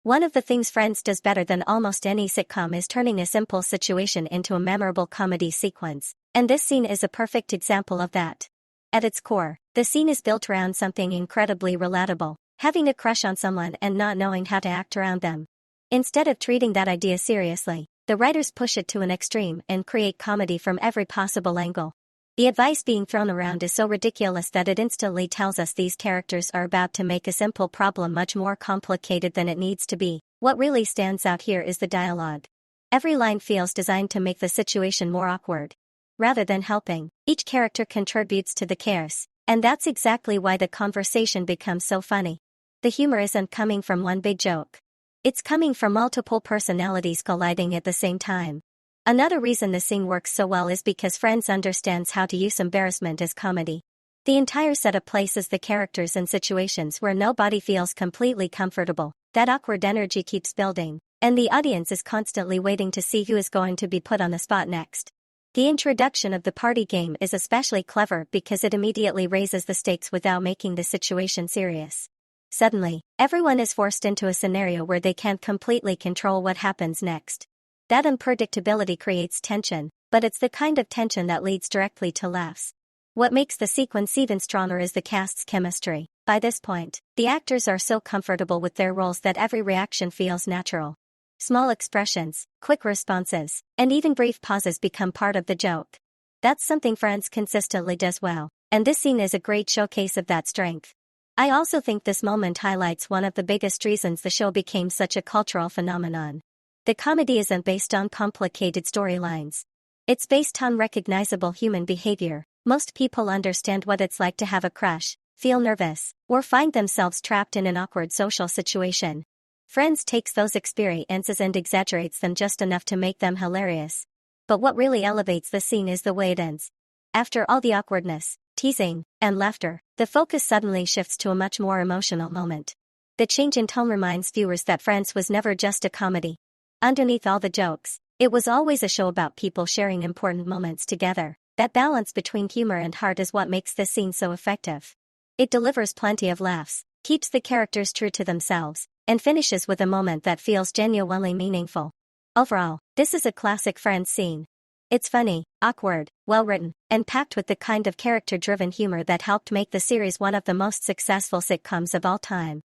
One of the things Friends does better than almost any sitcom is turning a simple situation into a memorable comedy sequence, and this scene is a perfect example of that. At its core, the scene is built around something incredibly relatable: having a crush on someone and not knowing how to act around them. Instead of treating that idea seriously, the writers push it to an extreme and create comedy from every possible angle. The advice being thrown around is so ridiculous that it instantly tells us these characters are about to make a simple problem much more complicated than it needs to be. What really stands out here is the dialogue. Every line feels designed to make the situation more awkward. Rather than helping, each character contributes to the chaos, and that's exactly why the conversation becomes so funny. The humor isn't coming from one big joke. It's coming from multiple personalities colliding at the same time. Another reason the scene works so well is because Friends understands how to use embarrassment as comedy. The entire setup places the characters in situations where nobody feels completely comfortable. That awkward energy keeps building, and the audience is constantly waiting to see who is going to be put on the spot next. The introduction of the party game is especially clever because it immediately raises the stakes without making the situation serious. Suddenly, everyone is forced into a scenario where they can't completely control what happens next. That unpredictability creates tension, but it's the kind of tension that leads directly to laughs. What makes the sequence even stronger is the cast's chemistry. By this point, the actors are so comfortable with their roles that every reaction feels natural. Small expressions, quick responses, and even brief pauses become part of the joke. That's something Friends consistently does well, and this scene is a great showcase of that strength. I also think this moment highlights one of the biggest reasons the show became such a cultural phenomenon. The comedy isn't based on complicated storylines. It's based on recognizable human behavior. Most people understand what it's like to have a crush, feel nervous, or find themselves trapped in an awkward social situation. Friends takes those experiences and exaggerates them just enough to make them hilarious. But what really elevates the scene is the way it ends. After all the awkwardness, teasing, and laughter, the focus suddenly shifts to a much more emotional moment. The change in tone reminds viewers that Friends was never just a comedy. Underneath all the jokes, it was always a show about people sharing important moments together. That balance between humor and heart is what makes this scene so effective. It delivers plenty of laughs, keeps the characters true to themselves, and finishes with a moment that feels genuinely meaningful. Overall, this is a classic Friends scene. It's funny, awkward, well-written, and packed with the kind of character-driven humor that helped make the series one of the most successful sitcoms of all time.